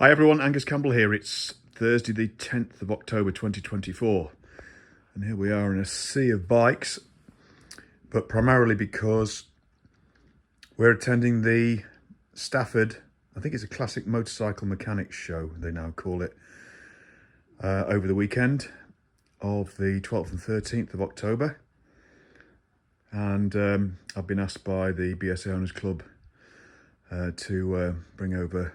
Hi everyone, Angus Campbell here. It's Thursday the 10th of October 2024 and here we are in a sea of bikes, but primarily because we're attending the Stafford, I think it's a classic motorcycle mechanics show, they now call it, over the weekend of the 12th and 13th of October. And I've been asked by the BSA Owners Club to bring over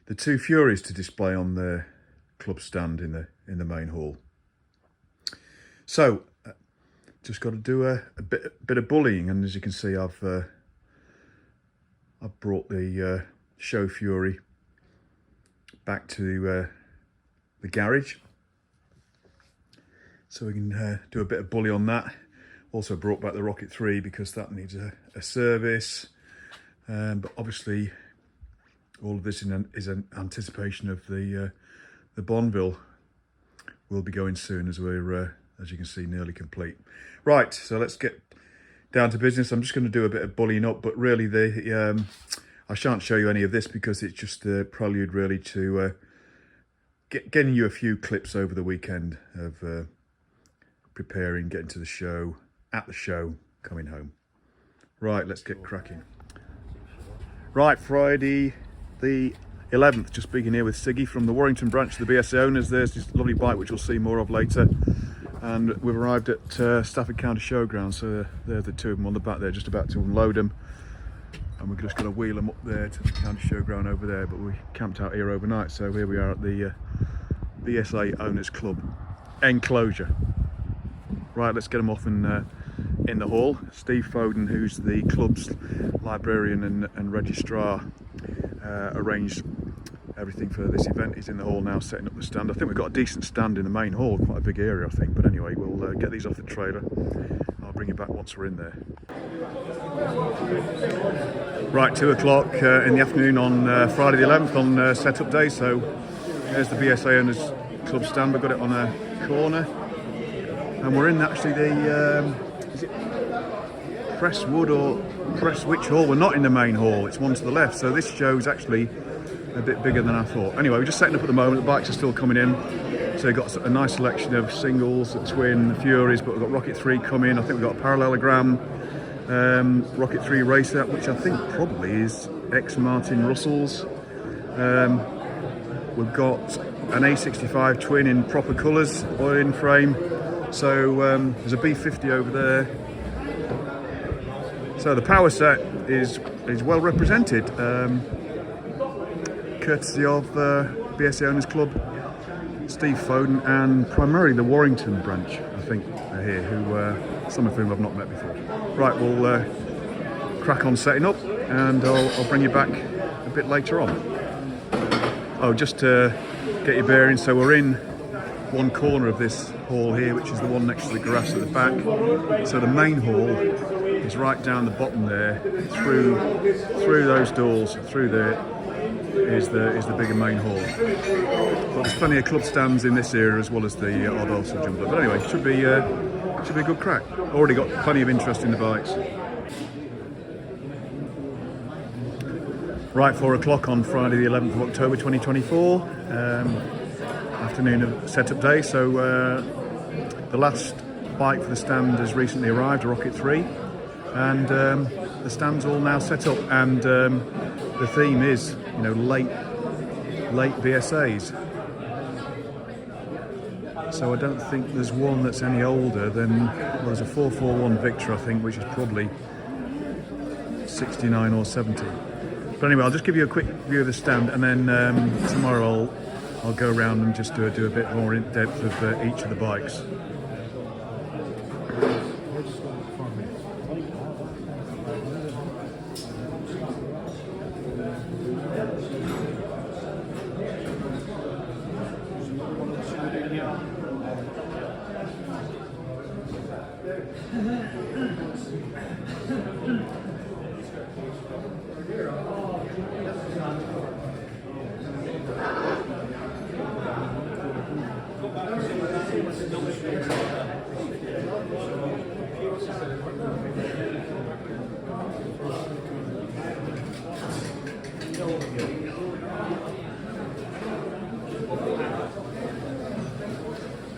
the two Furies to display on the club stand in the main hall. So just got to do a bit of bullying, and as you can see, I've brought the show Fury back to the garage, so we can do a bit of bully on that. Also brought back the Rocket 3 because that needs a service, but obviously all of this is an anticipation of the Bonneville will be going soon, as we're, as you can see, nearly complete. Right, so let's get down to business. I'm just going to do a bit of bullying up, but really I shan't show you any of this because it's just a prelude really to getting you a few clips over the weekend of preparing, getting to the show, at the show, coming home. Right, let's get cracking. Right, Friday the 11th, just speaking here with Siggy from the Warrington branch of the BSA Owners. There's this lovely bike which we'll see more of later, and we've arrived at Stafford County Showground, so there's the two of them on the back there, just about to unload them, and we're just going to wheel them up there to the county showground over there, but we camped out here overnight, so here we are at the BSA Owners Club enclosure. Right, let's get them off in the hall. Steve Foden, who's the club's librarian and registrar, arranged everything for this event. He's in the hall now setting up the stand. I think we've got a decent stand in the main hall, quite a big area I think, but anyway, we'll get these off the trailer. I'll bring you back once we're in there. Right, 2 o'clock in the afternoon on Friday the 11th on setup day, so there's the BSA Owners Club stand. We've got it on a corner, and we're in actually the is it Presswood or Presswich Hall? We're not in the main hall, it's one to the left, so this show is actually a bit bigger than I thought. Anyway, we're just setting up at the moment, the bikes are still coming in, so we've got a nice selection of singles, the twin, the Furies, but we've got Rocket 3 coming, I think we've got a parallelogram, Rocket 3 Racer, which I think probably is ex-Martin Russell's. We've got an A65 twin in proper colours, oil-in frame, so there's a B50 over there. So the power set is well represented, courtesy of BSA Owners Club, Steve Foden, and primarily the Warrington branch, I think, are here, who some of whom I've not met before. Right, we'll crack on setting up, and I'll bring you back a bit later on. Oh, just to get your bearings, so we're in one corner of this hall here, which is the one next to the grass at the back. So the main hall is right down the bottom there, through those doors, through there is the bigger main hall. But there's plenty of club stands in this area as well as the odd also jumper. But anyway, should be a good crack. Already got plenty of interest in the bikes. Right, 4 o'clock on Friday the 11th of October 2024, afternoon of setup day. So the last bike for the stand has recently arrived, a Rocket 3, and the stand's all now set up, and the theme is, you know, late BSAs. So I don't think there's one that's any older than, well, there's a 441 Victor, I think, which is probably 69 or 70. But anyway, I'll just give you a quick view of the stand, and then tomorrow I'll go around and just do a bit more in depth of each of the bikes.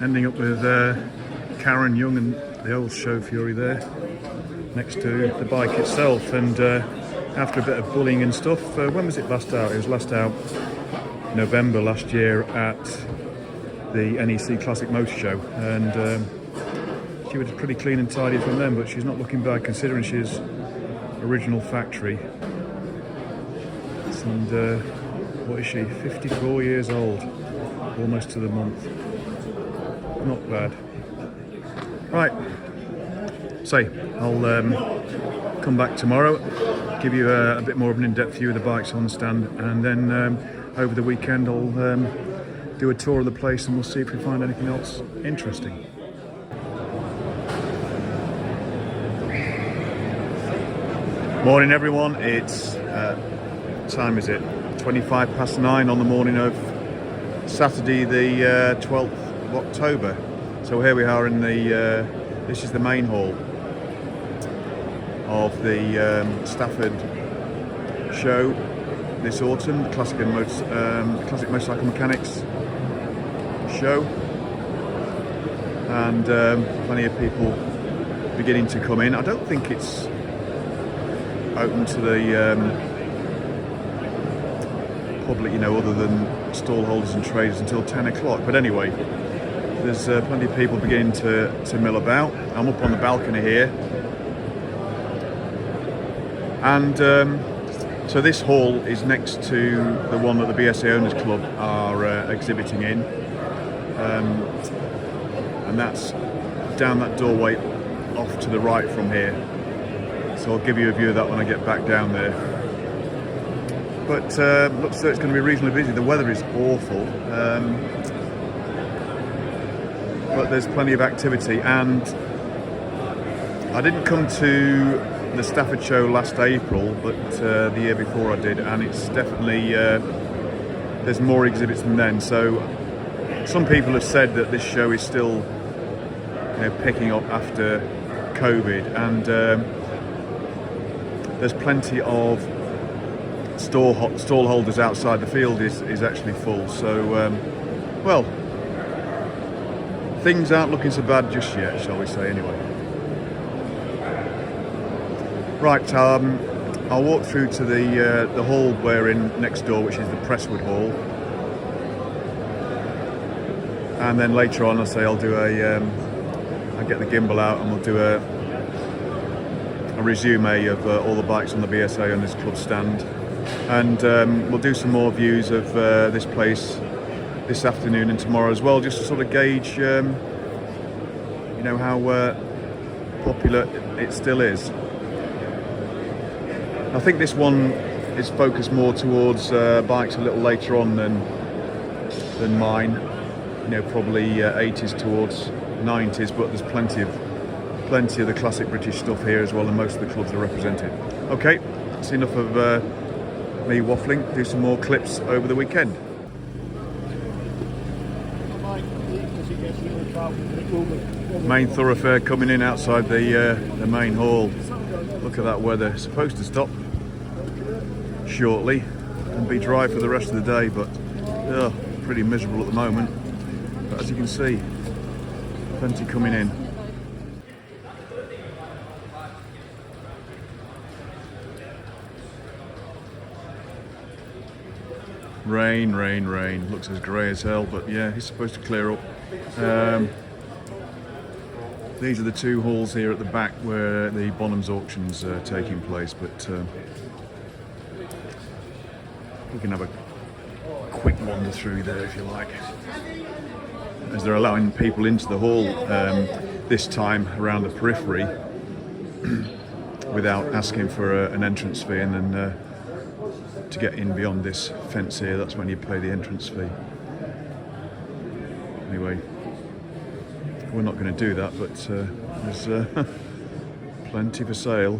Ending up with Karen Young and the old Show Fury there next to the bike itself. And after a bit of bullying and stuff, when was it last out? It was last out November last year at the NEC Classic Motor Show, and she was pretty clean and tidy from them, but she's not looking bad considering she's original factory. And what is she, 54 years old, almost to the month. Not bad. Right, so I'll come back tomorrow, give you a bit more of an in-depth view of the bikes on the stand, and then over the weekend I'll do a tour of the place and we'll see if we find anything else interesting. Morning everyone, it's, time is it? 9:25 on the morning of Saturday the 12th of October. So here we are in the, this is the main hall of the Stafford show this autumn, the Classic Motorcycle Mechanics show. And plenty of people beginning to come in. I don't think it's open to the public, you know, other than stall holders and traders until 10 o'clock. But anyway, there's plenty of people beginning to mill about. I'm up on the balcony here. And so this hall is next to the one that the BSA Owners Club are exhibiting in. And that's down that doorway off to the right from here. So I'll give you a view of that when I get back down there. But looks like it's going to be reasonably busy. The weather is awful, but there's plenty of activity. And I didn't come to the Stafford show last April, but the year before I did, and it's definitely there's more exhibits than then. So some people have said that this show is still, you know, picking up after COVID, and there's plenty of stall holders outside. The field is actually full, so well, things aren't looking so bad just yet, shall we say, anyway. Right, I'll walk through to the hall we're in next door, which is the Presswood Hall, and then later on I'll do I'll get the gimbal out and we'll do a resume of all the bikes on the BSA on this club stand, and we'll do some more views of this place this afternoon and tomorrow as well, just to sort of gauge you know, how popular it still is. I think this one is focused more towards bikes a little later on than mine, you know, probably 80s towards 90s, but there's plenty of the classic British stuff here as well, and most of the clubs are represented. Okay, that's enough of me waffling. Do some more clips over the weekend. Main thoroughfare coming in outside the main hall. Look at that weather. It's supposed to stop shortly and be dry for the rest of the day, but pretty miserable at the moment. But as you can see, plenty coming in. Rain, rain, rain. Looks as grey as hell, but yeah, it's supposed to clear up. These are the two halls here at the back where the Bonham's auctions are taking place, but we can have a quick wander through there if you like, as they're allowing people into the hall this time around the periphery without asking for an entrance fee, and then to get in beyond this fence here, that's when you pay the entrance fee. Anyway, we're not going to do that, but there's plenty for sale.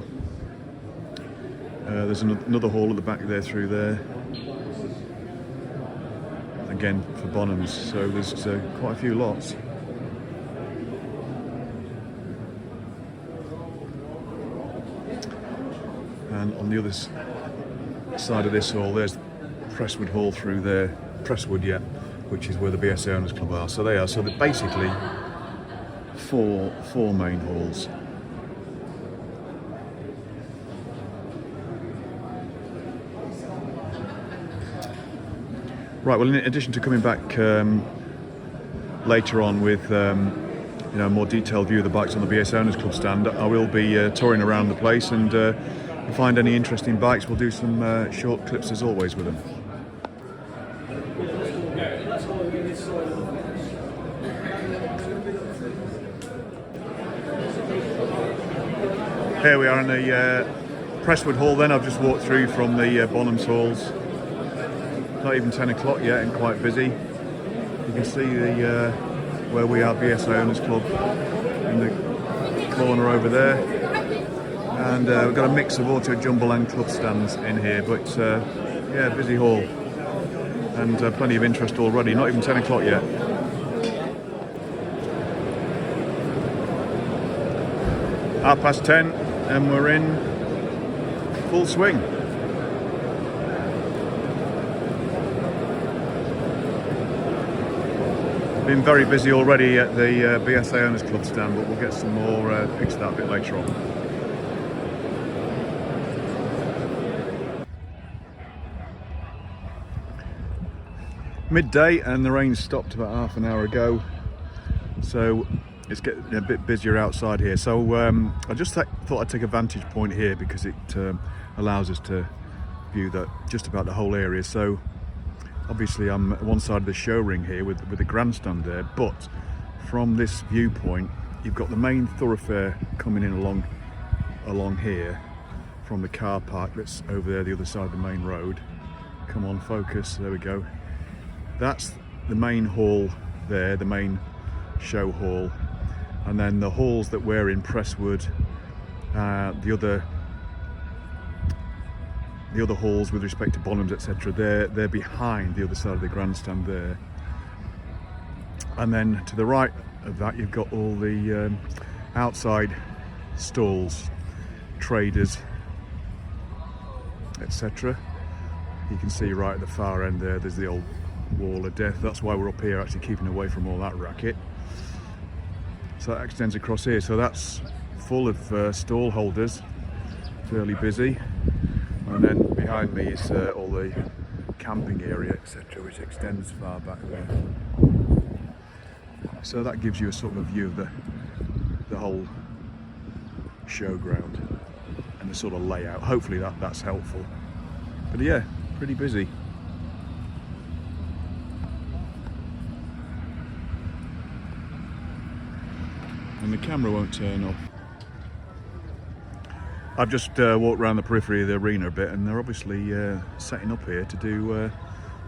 There's another hall at the back there through there, again for Bonhams, so there's quite a few lots. And on the other side of this hall, there's Presswood Hall through there. Presswood, yeah. which is where the BSA Owners Club are. So they are. So they're basically four main halls. Right. Well, in addition to coming back later on with you know, a more detailed view of the bikes on the BSA Owners Club stand, I will be touring around the place, and if we find any interesting bikes, we'll do some short clips as always with them. Here we are in the Presswood Hall then. I've just walked through from the Bonham's Halls. Not even 10 o'clock yet and quite busy. You can see the where we are, BSA Owners Club, in the corner over there. And we've got a mix of auto jumble and club stands in here, but yeah, busy hall. And plenty of interest already, not even 10 o'clock yet. Half past 10 and we're in full swing. Been very busy already at the BSA Owners Club stand, but we'll get some more pics of that a bit later on. Midday and the rain stopped about half an hour ago, so it's getting a bit busier outside here. So I just thought I'd take a vantage point here because it allows us to view just about the whole area. So obviously I'm at one side of the show ring here with the grandstand there, but from this viewpoint you've got the main thoroughfare coming in along here from the car park that's over there, the other side of the main road. Come on, focus, there we go. That's the main hall there, the main show hall, and then the halls that we're in, Presswood, the other halls with respect to Bonhams, etc., they're behind the other side of the grandstand there. And then to the right of that you've got all the outside stalls, traders, etc. You can see right at the far end there's the old wall of death. That's why we're up here, actually keeping away from all that racket. So that extends across here, so that's full of stall holders, fairly busy. And then behind me is all the camping area, etc., which extends far back there. So that gives you a sort of view of the whole showground and the sort of layout. Hopefully that's helpful. But yeah, pretty busy. And the camera won't turn off. I've just walked around the periphery of the arena a bit, and they're obviously setting up here to do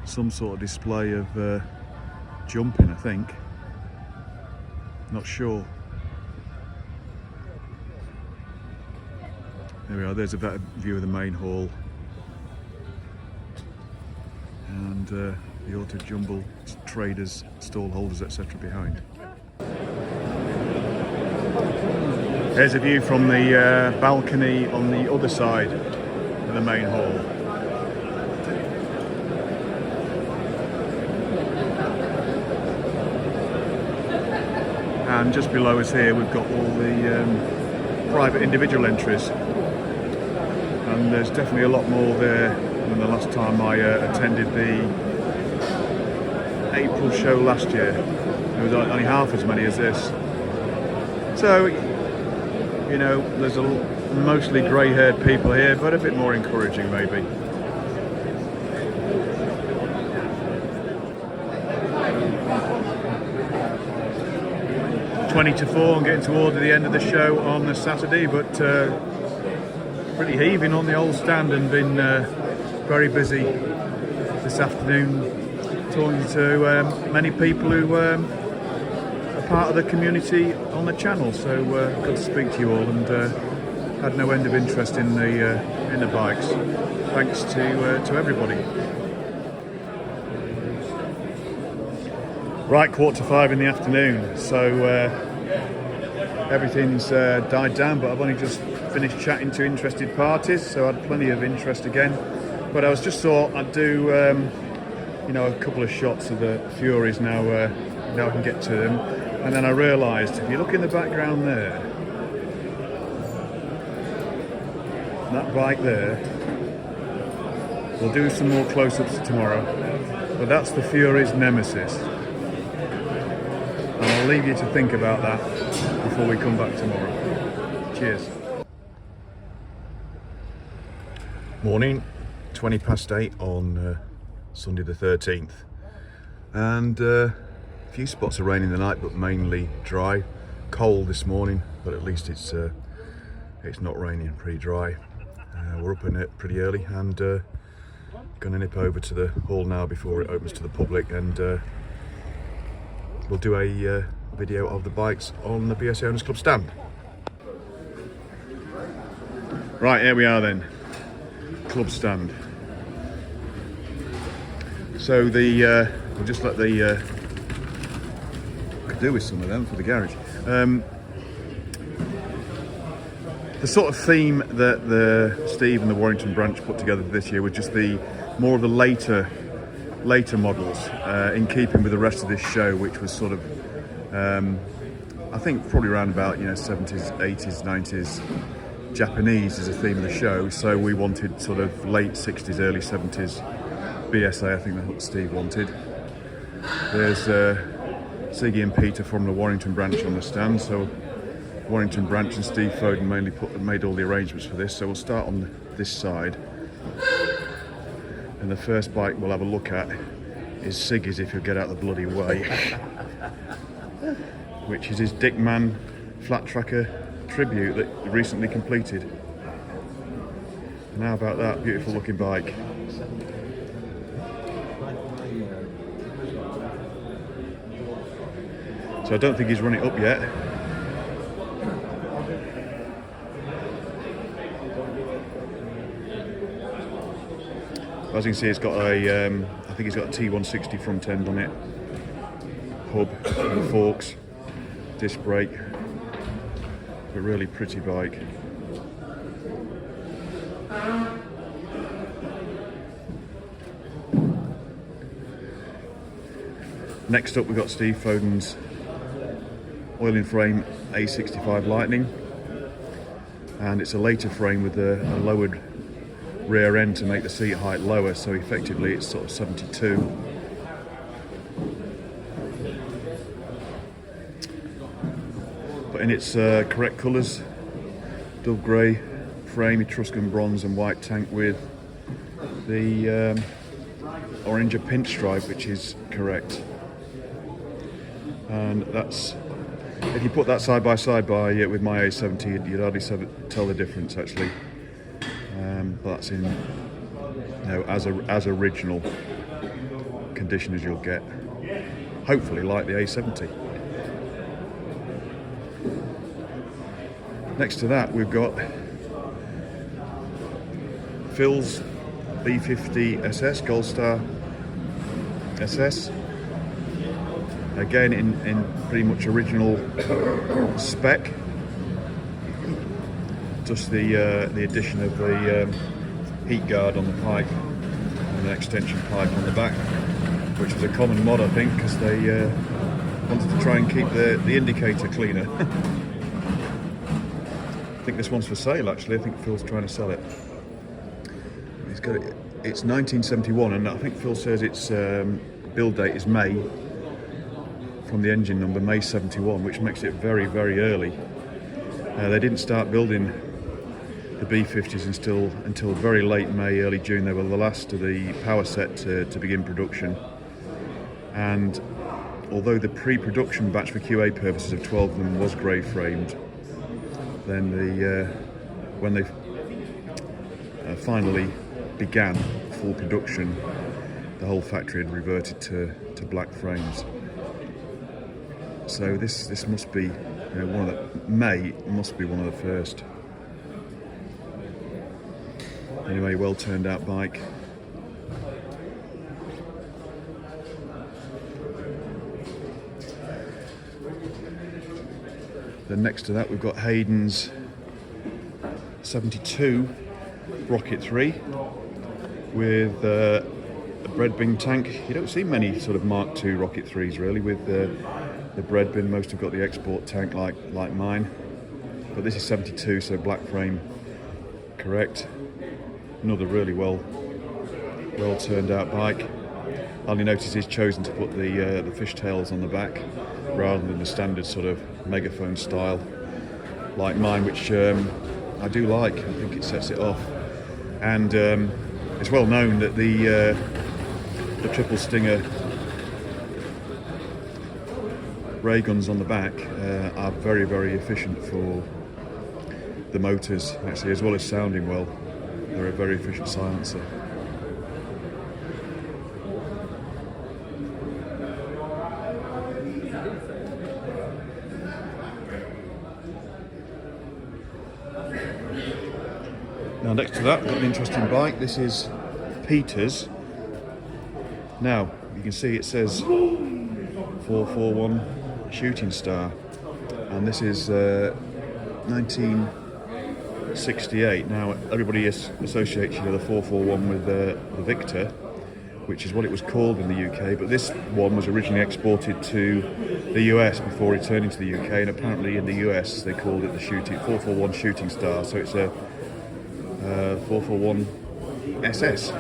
some sort of display of jumping, I think. Not sure. There we are, there's a better view of the main hall. And the auto jumble traders, stall holders, etc. behind. There's a view from the balcony on the other side of the main hall. And just below us here we've got all the private individual entries. And there's definitely a lot more there than the last time I attended the April show last year. There was only half as many as this. So, you know, there's mostly grey-haired people here, but a bit more encouraging maybe. Twenty to 4, I'm getting toward the end of the show on the Saturday, but pretty heaving on the old stand, and been very busy this afternoon talking to many people who part of the community on the channel, so good to speak to you all, and had no end of interest in the bikes. Thanks to everybody. Right, 4:45 in the afternoon, so everything's died down, but I've only just finished chatting to interested parties, so I had plenty of interest again. But I just thought I'd do you know, a couple of shots of the Furies now. Now I can get to them, and then I realised if you look in the background there, that bike there. We'll do some more close-ups tomorrow, but that's the Furies Nemesis. And I'll leave you to think about that before we come back tomorrow. Cheers. Morning, 8:20 on Sunday the 13th. And a few spots of rain in the night, but mainly dry. Cold this morning, but at least it's not raining, pretty dry. We're up in it pretty early and going to nip over to the hall now before it opens to the public, and we'll do a video of the bikes on the BSA Owners Club stand. Right, here we are then, club stand. So we'll just let the could do with some of them for the garage. The sort of theme that Steve and the Warrington branch put together for this year was just more of the later models, in keeping with the rest of this show, which was sort of I think probably around about 70s, 80s, 90s. Japanese is a theme of the show, so we wanted sort of late 60s, early 70s BSA. I think that's what Steve wanted. There's Siggy and Peter from the Warrington branch on the stand, so Warrington branch and Steve Foden made all the arrangements for this. So we'll start on this side, and the first bike we'll have a look at is Siggy's, if you'll get out the bloody way, which is his Dickman flat tracker tribute that he recently completed. And how about that beautiful looking bike? So I don't think he's run it up yet. As you can see, it's got I think he's got a T160 front end on it, hub, and forks, disc brake. A really pretty bike. Next up, we've got Steve Foden's oil-in frame A65 Lightning, and it's a later frame with a lowered rear end to make the seat height lower, so effectively it's sort of 72. But in its correct colours, dove grey frame, Etruscan bronze and white tank with the orange pinstripe, which is correct. And that's, if you put that side by side with my A70, you'd hardly tell the difference actually. But that's in, as original condition as you'll get, hopefully like the A70. Next to that, we've got Phil's B50 SS, Gold Star SS. Again, in pretty much original spec. Just the addition of the heat guard on the pipe and an extension pipe on the back, which was a common mod, I think, because they wanted to try and keep the indicator cleaner. I think this one's for sale actually. I think Phil's trying to sell it. It's 1971, and I think Phil says its build date is May, from the engine number, May 71, which makes it very, very early. They didn't start building the B50s until very late May, early June. They were the last of the power set to begin production. And although the pre-production batch for QA purposes of 12 of them was grey framed, then when they finally began full production, the whole factory had reverted to black frames. So this must be one of the must be one of the first. Anyway, well turned out bike. Then next to that we've got Hayden's 72 Rocket 3 with a bread bin tank. You don't see many sort of Mark II Rocket 3s really with the bread bin. Most have got the export tank like mine. But this is 72, so black frame, correct. Another really well turned out bike. I'll notice he's chosen to put the fishtails on the back rather than the standard sort of megaphone style like mine, which I do like. I think it sets it off. And it's well known that the triple stinger ray guns on the back are very, very efficient for the motors, actually, as well as sounding well. They're a very efficient silencer. Now next to that, we've got an interesting bike. This is Peter's. Now, you can see it says 441 Shooting Star, and this is 1968. Now, everybody associates the 441 with the Victor, which is what it was called in the UK, but this one was originally exported to the US before returning to the UK, and apparently in the US they called it the 441 Shooting Star, so it's a 441 SS.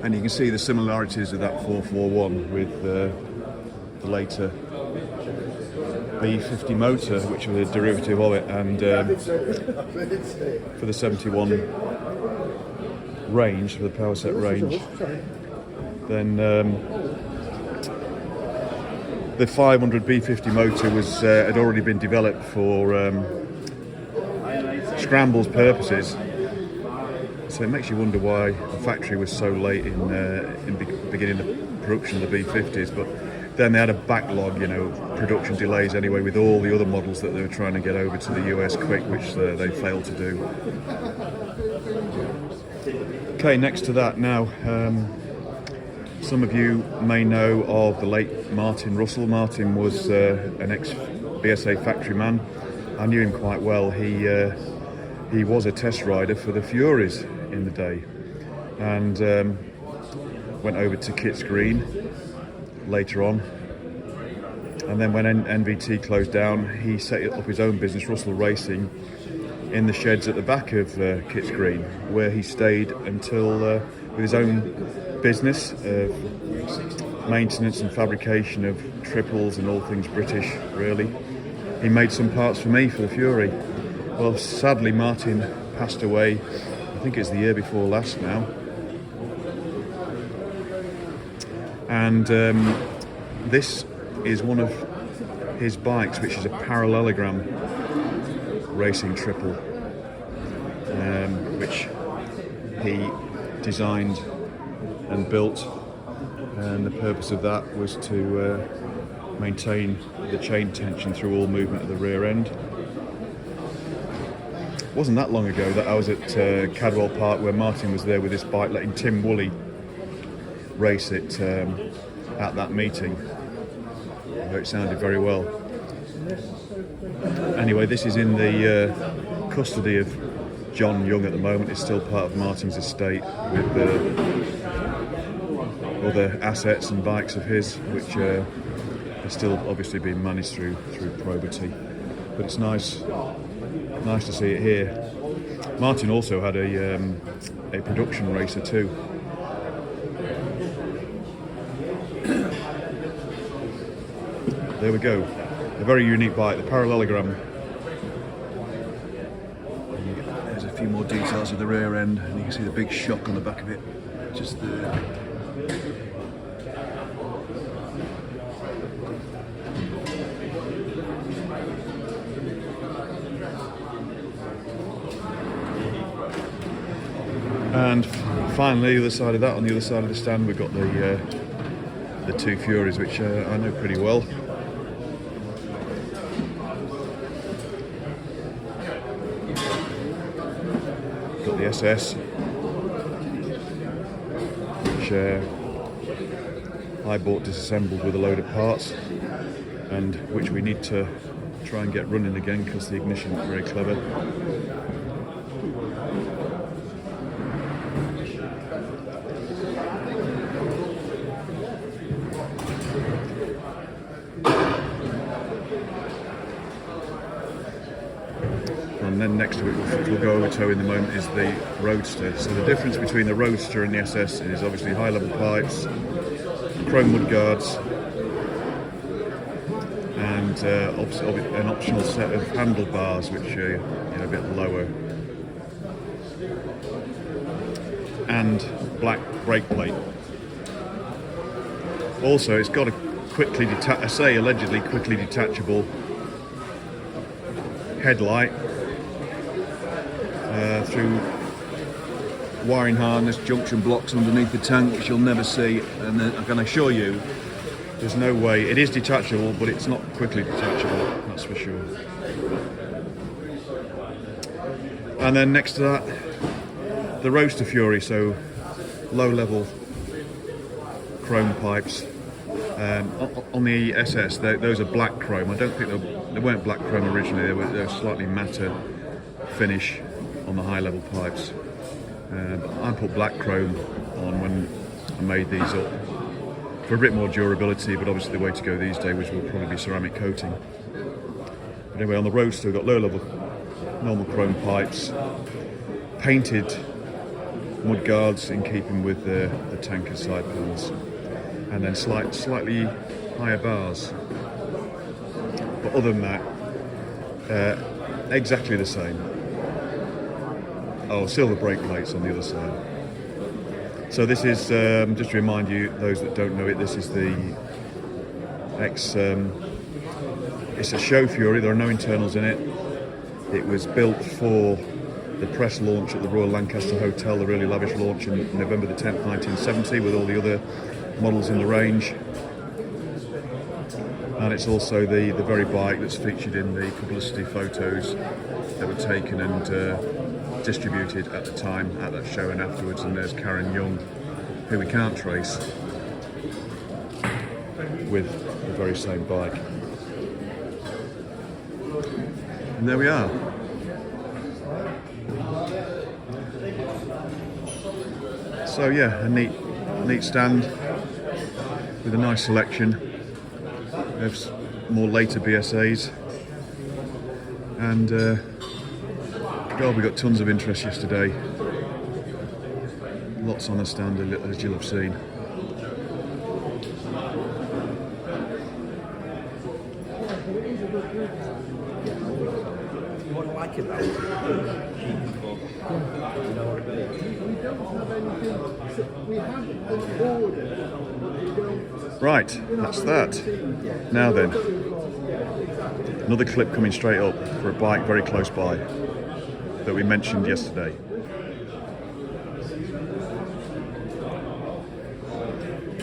And you can see the similarities of that 441 with the later B50 motor, which was a derivative of it, and for the 71 range, for the power set range, then the 500 B50 motor had already been developed for scrambles purposes. So it makes you wonder why the factory was so late in beginning the production of the B50s, but then they had a backlog, production delays anyway, with all the other models that they were trying to get over to the US quick, which they failed to do. Okay, next to that now, some of you may know of the late Martin Russell. Martin was an ex-BSA factory man. I knew him quite well. He was a test rider for the Furies in the day, and went over to Kitts Green later on, and then when NVT closed down, he set up his own business, Russell Racing, in the sheds at the back of Kitts Green, where he stayed until with his own business of maintenance and fabrication of triples and all things British, really. He made some parts for me for the Fury. Well, sadly, Martin passed away, I think it's the year before last now. And this is one of his bikes, which is a parallelogram racing triple, which he designed and built, and the purpose of that was to maintain the chain tension through all movement of the rear end. It wasn't that long ago that I was at Cadwell Park, where Martin was there with this bike, letting Tim Woolley race it at that meeting. It sounded very well. Anyway, this is in the custody of John Young at the moment. It's still part of Martin's estate, with other assets and bikes of his, which are still obviously being managed through probity. But it's nice to see it here. Martin also had a production racer too. There we go, a very unique bike, the parallelogram. There's a few more details of the rear end, and you can see the big shock on the back of it, just there. And finally, on the other side of the stand, we've got the two Furies, which I know pretty well. Got the SS, which I bought disassembled with a load of parts, and which we need to try and get running again because the ignition is very clever. And then next to it, which we'll go over to in the moment, is the Roadster. So the difference between the Roadster and the SS is obviously high level pipes, chrome mudguards, and an optional set of handlebars which are a bit lower, and black brake plate. Also, it's got a allegedly quickly detachable headlight through wiring harness, junction blocks underneath the tank, which you'll never see. And I can assure you, there's no way. It is detachable, but it's not quickly detachable, that's for sure. And then next to that, the Roadster Fury, so low-level chrome pipes. On the SS, those are black chrome. I don't think they weren't black chrome originally. They were slightly matter finish on the high-level pipes. But I put black chrome on when I made these up for a bit more durability, but obviously the way to go these days will probably be ceramic coating. But anyway, on the Roadster, we've got low-level normal chrome pipes, painted mudguards in keeping with the tanker side panels, and then slightly higher bars. But other than that, exactly the same. Oh, silver brake plates on the other side. So this is, just to remind you, those that don't know it, this is the it's a show Fury. There are no internals in it. It was built for the press launch at the Royal Lancaster Hotel, the really lavish launch in November the 10th, 1970, with all the other models in the range. And it's also the very bike that's featured in the publicity photos that were taken and distributed at the time at that show and afterwards. And there's Karen Young, who we can't trace, with the very same bike. And there we are. So yeah, a neat stand with a nice selection of more later BSAs, and God, we got tons of interest yesterday. Lots on the stand, as you'll have seen. What I like about it, Right, that's that. Now then, another clip coming straight up for a bike very close by that we mentioned yesterday.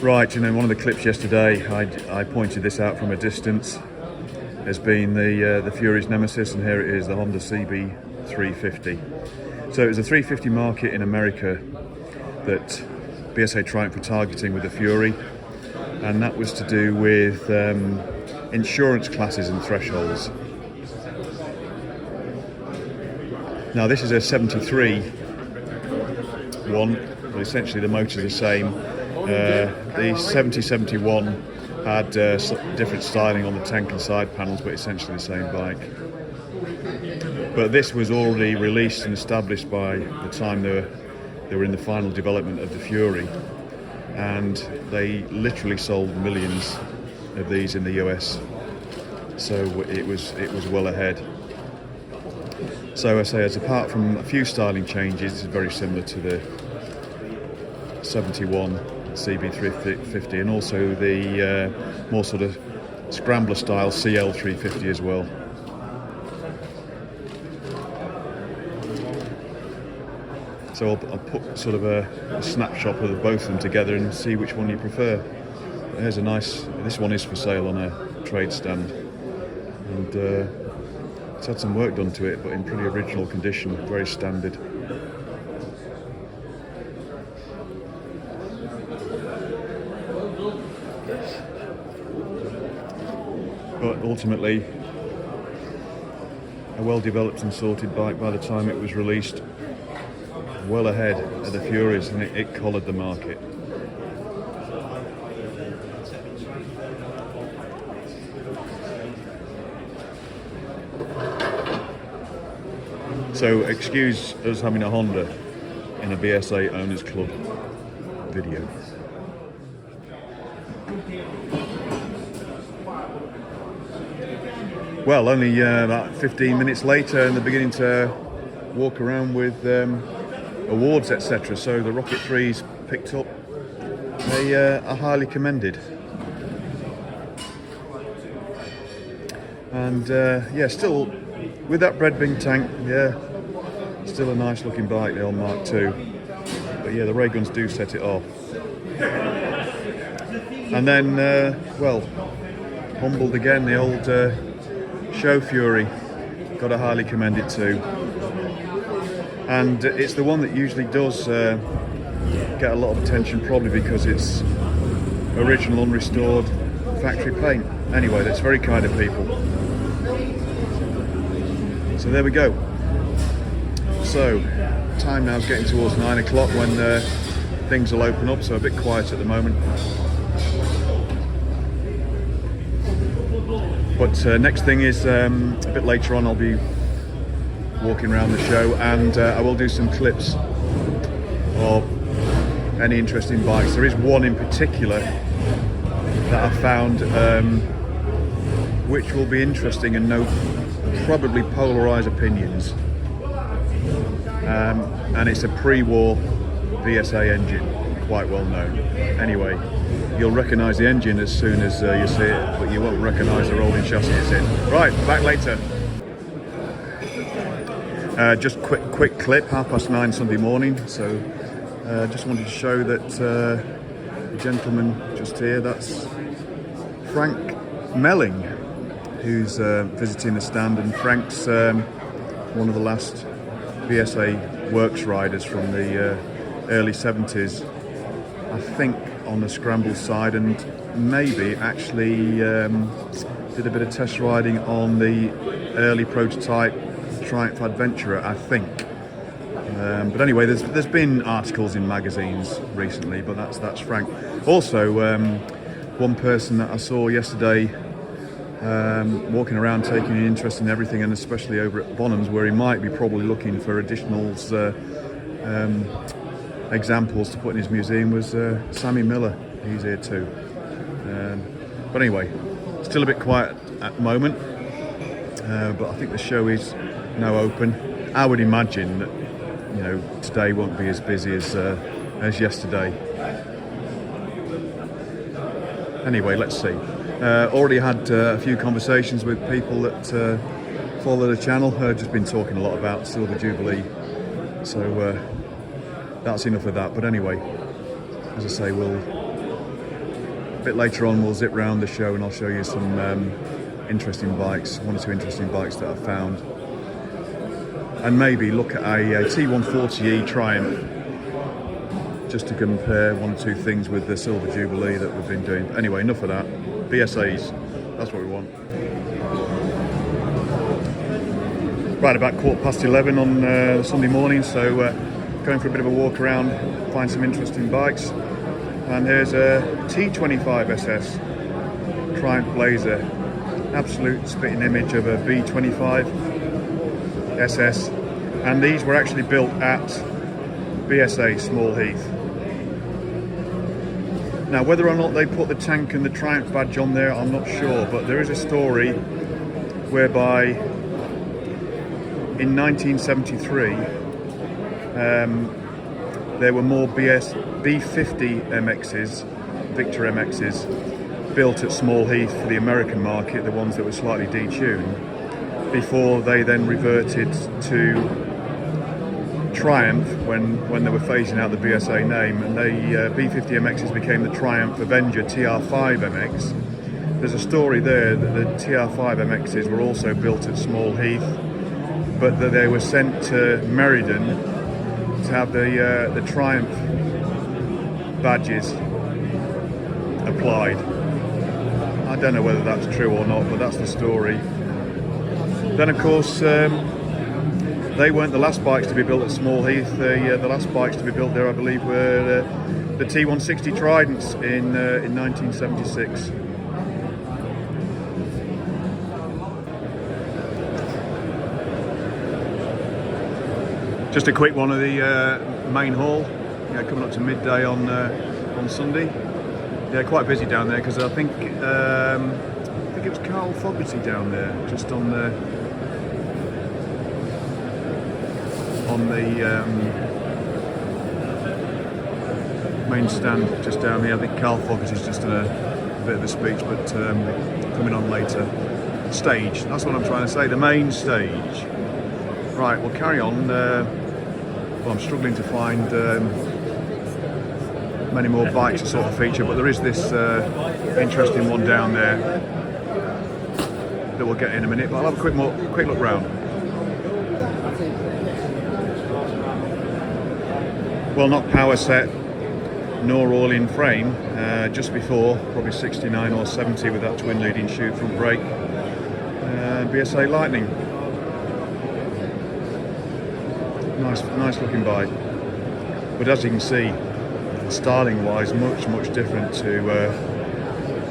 Right, one of the clips yesterday, I pointed this out from a distance as being the Fury's nemesis, and here it is, the Honda CB350. So it was a 350 market in America that BSA Triumph were targeting with the Fury, and that was to do with insurance classes and thresholds. Now this is a 73 one, but essentially the motor's the same. The 7071 had different styling on the tank and side panels, but essentially the same bike. But this was already released and established by the time they were in the final development of the Fury, and they literally sold millions of these in the US. So it was well ahead. So I say, as apart from a few styling changes, it's very similar to the 71 CB350, and also the more sort of scrambler style CL350 as well. So I'll put sort of a snapshot of both of them together and see which one you prefer. There's a nice, this one is for sale on a trade stand, and it's had some work done to it, but in pretty original condition, very standard. ultimately a well-developed and sorted bike by the time it was released, well ahead of the Furies, and it collared the market. So excuse us having a Honda in a BSA Owners Club video. Well, only about 15 minutes later, and they're beginning to walk around with awards, etc. So the Rocket 3's picked up. They are highly commended. And yeah, still with that bread bin tank, yeah, still a nice looking bike, the old Mark II. But yeah, the ray guns do set it off. And then, well, humbled again, the old Show Fury, got a highly commended too. And it's the one that usually does get a lot of attention, probably because it's original, unrestored factory paint. Anyway, that's very kind of people. So there we go. So, time now is getting towards 9 o'clock when things will open up, so a bit quiet at the moment. But next thing is, a bit later on I'll be walking around the show, and I will do some clips of any interesting bikes. There is one in particular that I found which will be interesting and probably polarise opinions. And it's a pre-war BSA engine, quite well known. Anyway, you'll recognise the engine as soon as you see it, but you won't recognise the rolling chassis it's in. Right, back later. Just quick clip, 9:30 Sunday morning. So just wanted to show that the gentleman just here, that's Frank Melling, who's visiting the stand, and Frank's one of the last BSA works riders from the early 70s, I think, on the scramble side, and maybe actually did a bit of test riding on the early prototype Triumph Adventurer, I think. But anyway, there's been articles in magazines recently, but that's Frank. Also, one person that I saw yesterday walking around taking an interest in everything, and especially over at Bonham's, where he might be probably looking for additional examples to put in his museum, was Sammy Miller. He's here too. But anyway, still a bit quiet at the moment, but I think the show is now open. I would imagine that, you know, today won't be as busy as yesterday. Anyway, let's see. Already had a few conversations with people that follow the channel. Just been talking a lot about Silver Jubilee, so that's enough of that. But anyway, as I say, a bit later on we'll zip round the show and I'll show you some interesting bikes, one or two interesting bikes that I've found, and maybe look at a T140E Triumph, just to compare one or two things with the Silver Jubilee that we've been doing. Anyway, enough of that. BSAs, that's what we want. Right, about 11:15 on Sunday morning, so going for a bit of a walk around, find some interesting bikes. And here's a T25 SS Triumph Blazer, absolute spitting image of a B25 SS, and these were actually built at BSA Small Heath. Now, whether or not they put the tank and the Triumph badge on there, I'm not sure, but there is a story whereby in 1973 there were more B50 MXs, Victor MXs, built at Small Heath for the American market, the ones that were slightly detuned, before they then reverted to Triumph when they were phasing out the BSA name, and the B50 MXs became the Triumph Avenger TR5 MX. There's a story there that the TR5 MXs were also built at Small Heath, but that they were sent to Meriden to have the Triumph badges applied. I don't know whether that's true or not, but that's the story. Then of course, they weren't the last bikes to be built at Small Heath. The last bikes to be built there, I believe, were the T160 Tridents in 1976. Just a quick one of the main hall. Yeah, coming up to midday on Sunday. Yeah, quite busy down there because I think it was Carl Fogarty down there, just on the main stand, just down there. I think Carl Fogarty's just done a bit of a speech, but coming on later. Stage. That's what I'm trying to say. The main stage. Right, we'll carry on. Well, I'm struggling to find many more bikes to sort of feature, but there is this interesting one down there that we'll get in a minute, but I'll have a quick look round. Well, not power set nor all in frame, just before, probably 69 or 70 with that twin leading chute front brake, BSA Lightning. Nice looking bike, but as you can see, styling wise, much different to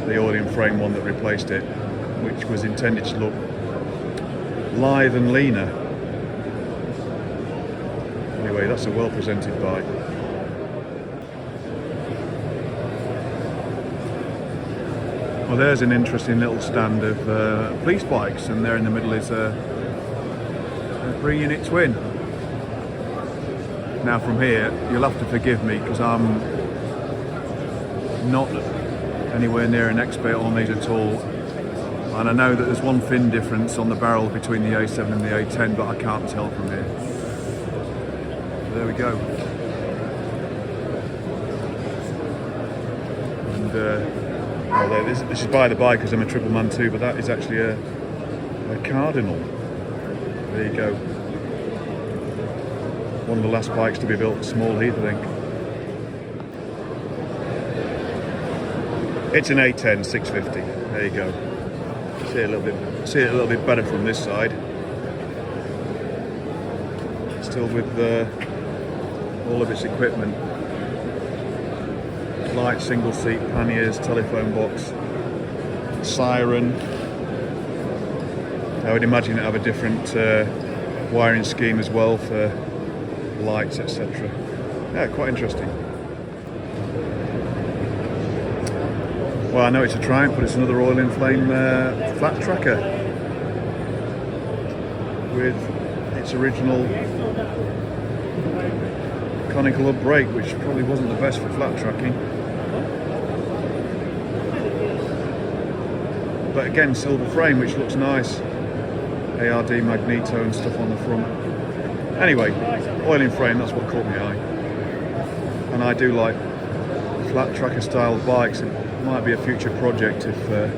the all-in frame one that replaced it, which was intended to look lithe and leaner. Anyway, that's a well presented bike. Well, there's an interesting little stand of police bikes, and there in the middle is a 3-unit twin. Now from here, you'll have to forgive me because I'm not anywhere near an expert on these at all, and I know that there's one fin difference on the barrel between the A7 and the A10, but I can't tell from here. So there we go. And oh, this is by the by because I'm a triple man too, but that is actually a Cardinal. There you go. One of the last bikes to be built at Small Heath, I think. It's an A10 650. There you go. See it a little bit better from this side. Still with all of its equipment. Light single seat panniers, telephone box, siren. I would imagine it have a different wiring scheme as well for lights, etc. Yeah, quite interesting. Well, I know it's a Triumph, but it's another oil in flame flat tracker with its original conical up brake, which probably wasn't the best for flat tracking. But again, silver frame, which looks nice. ARD magneto and stuff on the front. Anyway, oil in frame, that's what caught my eye. And I do like flat tracker style bikes. It might be a future project if they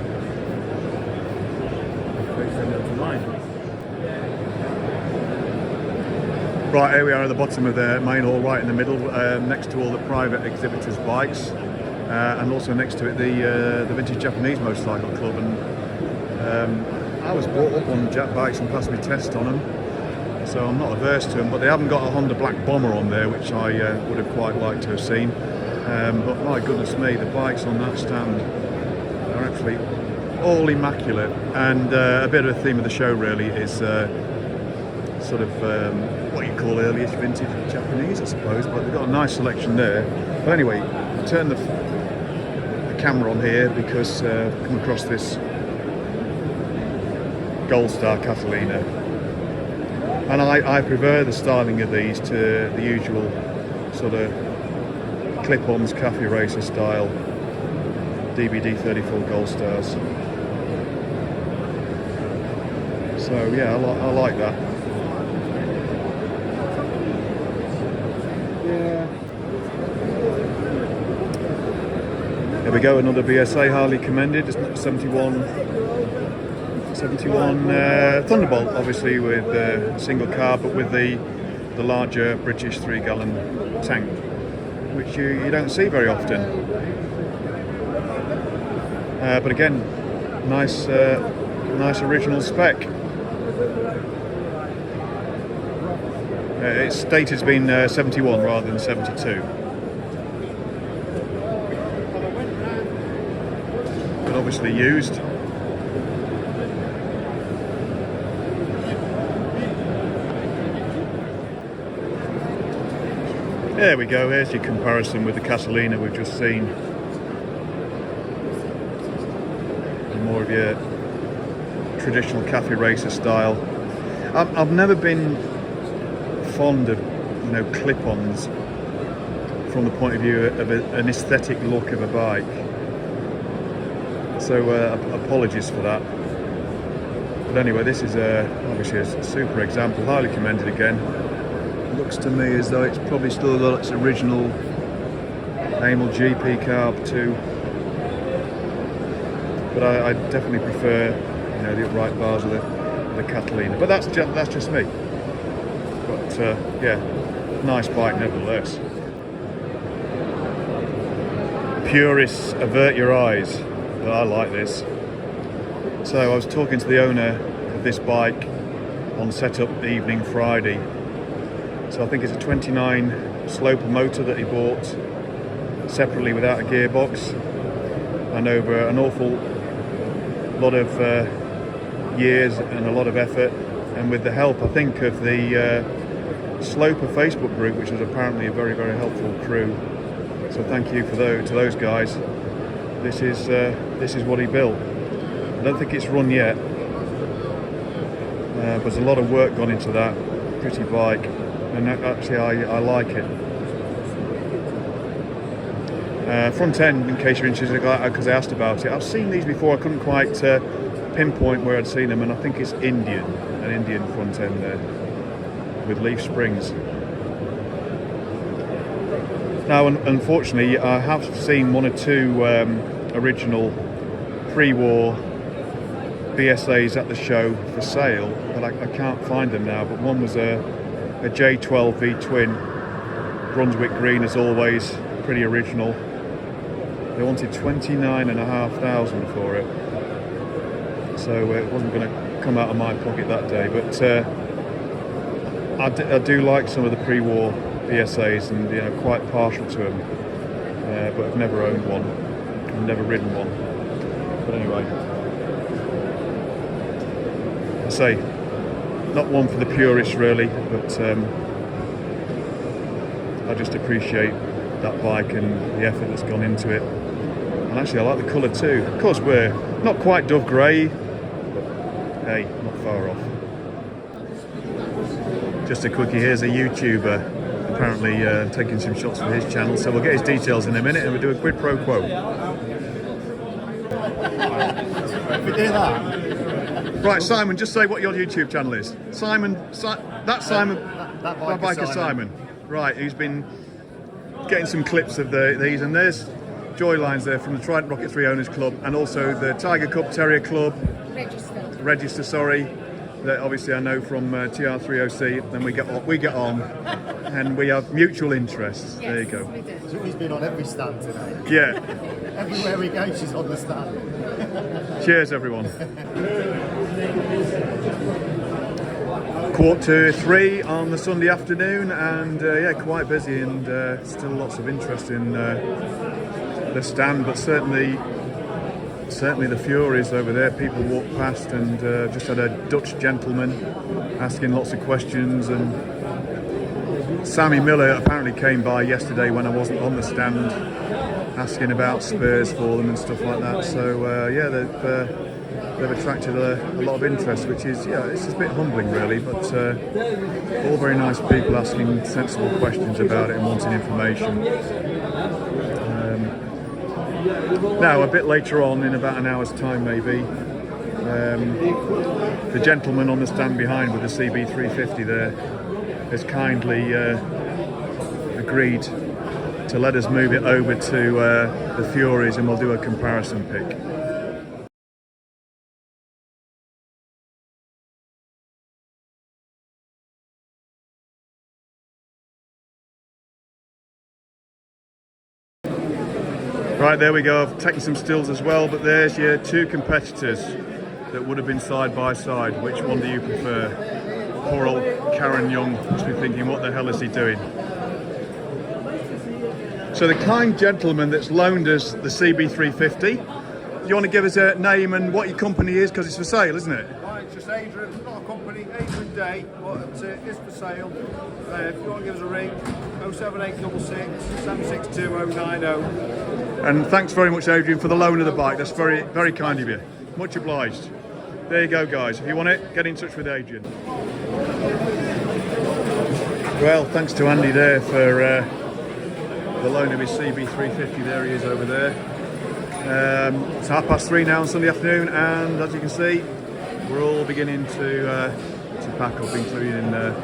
send it to mine. Right, here we are at the bottom of the main hall, right in the middle, next to all the private exhibitors' bikes, and also next to it the Vintage Japanese Motorcycle Club. And I was brought up on Jap bikes and passed my test on them, so I'm not averse to them, but they haven't got a Honda Black Bomber on there, which I would have quite liked to have seen. But my goodness me, the bikes on that stand are actually all immaculate, and a bit of a theme of the show really is sort of what you call earliest vintage Japanese, I suppose, but they've got a nice selection there. But anyway, turn the camera on here because I've come across this Gold Star Catalina, and I prefer the styling of these to the usual sort of clip-ons cafe racer style DBD 34 Gold Stars. So yeah, I like that. Yeah. There we go, another BSA, highly commended. It's 71 Thunderbolt, obviously with a single carb, but with the larger British 3-gallon tank, which you don't see very often. But again, Nice, nice original spec. It's stated as being 71 rather than 72. But obviously used. There we go, here's your comparison with the Catalina we've just seen. More of your traditional cafe racer style. I've never been fond of, you know, clip-ons from the point of view of an aesthetic look of a bike. So apologies for that. But anyway, this is obviously a super example, highly commended again. It looks to me as though it's probably still got its original Amel GP carb too. But I definitely prefer, you know, the upright bars of the Catalina. But that's just me. But yeah, nice bike nevertheless. Purists, avert your eyes. But I like this. So I was talking to the owner of this bike on setup evening Friday. So I think it's a 29 sloper motor that he bought separately without a gearbox, and over an awful lot of years and a lot of effort, and with the help, I think, of the Sloper Facebook group, which was apparently a very, very helpful crew. So thank you for to those guys. This is what he built. I don't think it's run yet. There's a lot of work gone into that pretty bike, and actually I like it. Front end, in case you're interested, because I asked about it. I've seen these before. I couldn't quite pinpoint where I'd seen them, and I think it's an Indian front end there with leaf springs. Now, unfortunately, I have seen one or two original pre-war BSAs at the show for sale, but I can't find them now. But one was a J12 V-twin, Brunswick green as always, pretty original. They wanted 29,500 for it, so it wasn't going to come out of my pocket that day. But I do like some of the pre-war BSAs, and you know, quite partial to them. But I've never owned one, I've never ridden one. But anyway, I say, not one for the purists really, but I just appreciate that bike and the effort that's gone into it. And actually I like the colour too. Of course we're not quite dove grey, but hey, not far off. Just a quickie, here's a YouTuber apparently taking some shots for his channel, so we'll get his details in a minute and we'll do a quid pro quo. Right, Simon, just say what your YouTube channel is. Simon, that's Simon, that biker Simon. Right, he's been getting some clips of these, and there's joy lines there from the Trident Rocket 3 Owners Club, and also the Tiger Cup Terrier Club. Register, sorry. That obviously I know from TR3OC, and we get on, and we have mutual interests. Yes, there you go. So he's been on every stand today. Yeah. Everywhere we go, she's on the stand. Cheers, everyone. 2:45 on the Sunday afternoon, and yeah, quite busy, and still lots of interest in the stand, but certainly the Furies over there. People walk past, and just had a Dutch gentleman asking lots of questions, and Sammy Miller apparently came by yesterday when I wasn't on the stand, asking about spares for them and stuff like that. So yeah, they've attracted a lot of interest, which is, yeah, it's a bit humbling really, but all very nice people asking sensible questions about it and wanting information. Now, a bit later on, in about an hour's time maybe, the gentleman on the stand behind with the CB350 there has kindly agreed to let us move it over to the Furies, and we'll do a comparison pick. Right, there we go. I've taken some stills as well, but there's your two competitors that would have been side by side. Which one do you prefer? Poor old Karen Young must be thinking, what the hell is he doing? So the kind gentleman that's loaned us the CB350, do you want to give us a name and what your company is? Because it's for sale, isn't it? Right, it's just Adrian, not a company, Adrian Day, but it's for sale. If you want to give us a ring, 07866 762 090. And thanks very much, Adrian, for the loan of the bike. That's very, very kind of you. Much obliged. There you go, guys. If you want it, get in touch with Adrian. Well, thanks to Andy there for the loan of his CB350. There he is over there. It's 3:30 now on Sunday afternoon, and as you can see, we're all beginning to pack up, including the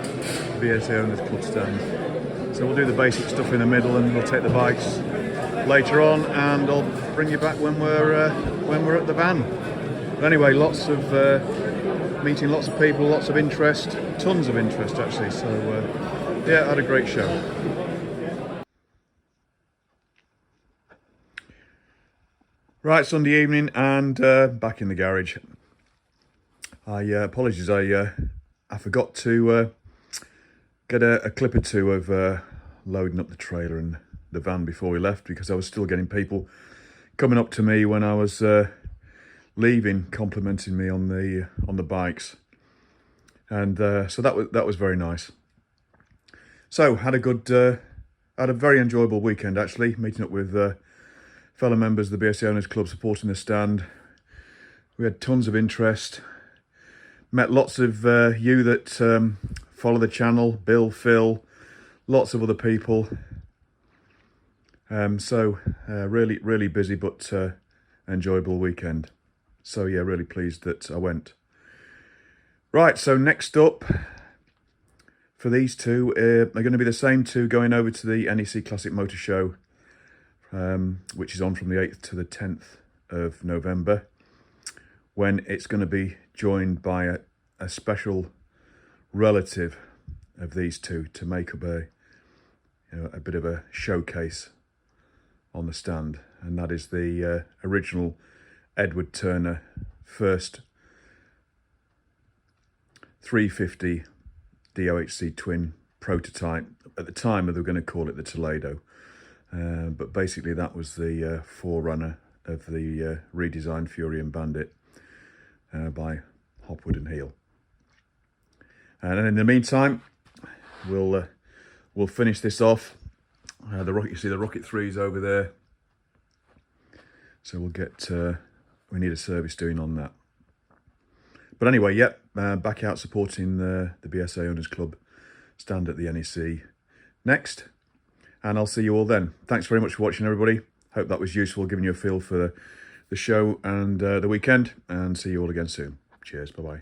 BSA Owners Club stand. So we'll do the basic stuff in the middle, and we'll take the bikes later on, and I'll bring you back when we're at the van. But anyway, lots of meeting lots of people, lots of interest, tons of interest actually. So yeah, had a great show. Right, Sunday evening, and back in the garage. Apologies, I forgot to get a clip or two of loading up the trailer and the van before we left, because I was still getting people coming up to me when I was leaving, complimenting me on the bikes, and so that was very nice. So had a very enjoyable weekend actually, meeting up with fellow members of the BSA Owners Club supporting the stand. We had tons of interest, met lots of you that follow the channel, Bill, Phil, lots of other people. So really busy but enjoyable weekend. So yeah, really pleased that I went. Right, so next up for these two are going to be the same two going over to the NEC Classic Motor Show, which is on from the 8th to the 10th of November, when it's going to be joined by a special relative of these two to make up a bit of a showcase on the stand, and that is the original Edward Turner first 350 DOHC twin prototype. At the time they were going to call it the Toledo, but basically that was the forerunner of the redesigned Fury and Bandit by Hopwood and Heel. And in the meantime, we'll finish this off. You see the Rocket 3s over there, so we'll get we need a service doing on that. But anyway, yep, back out supporting the BSA Owners Club stand at the NEC next, and I'll see you all then. Thanks very much for watching, everybody. Hope that was useful, giving you a feel for the show and the weekend, and see you all again soon. Cheers, bye-bye.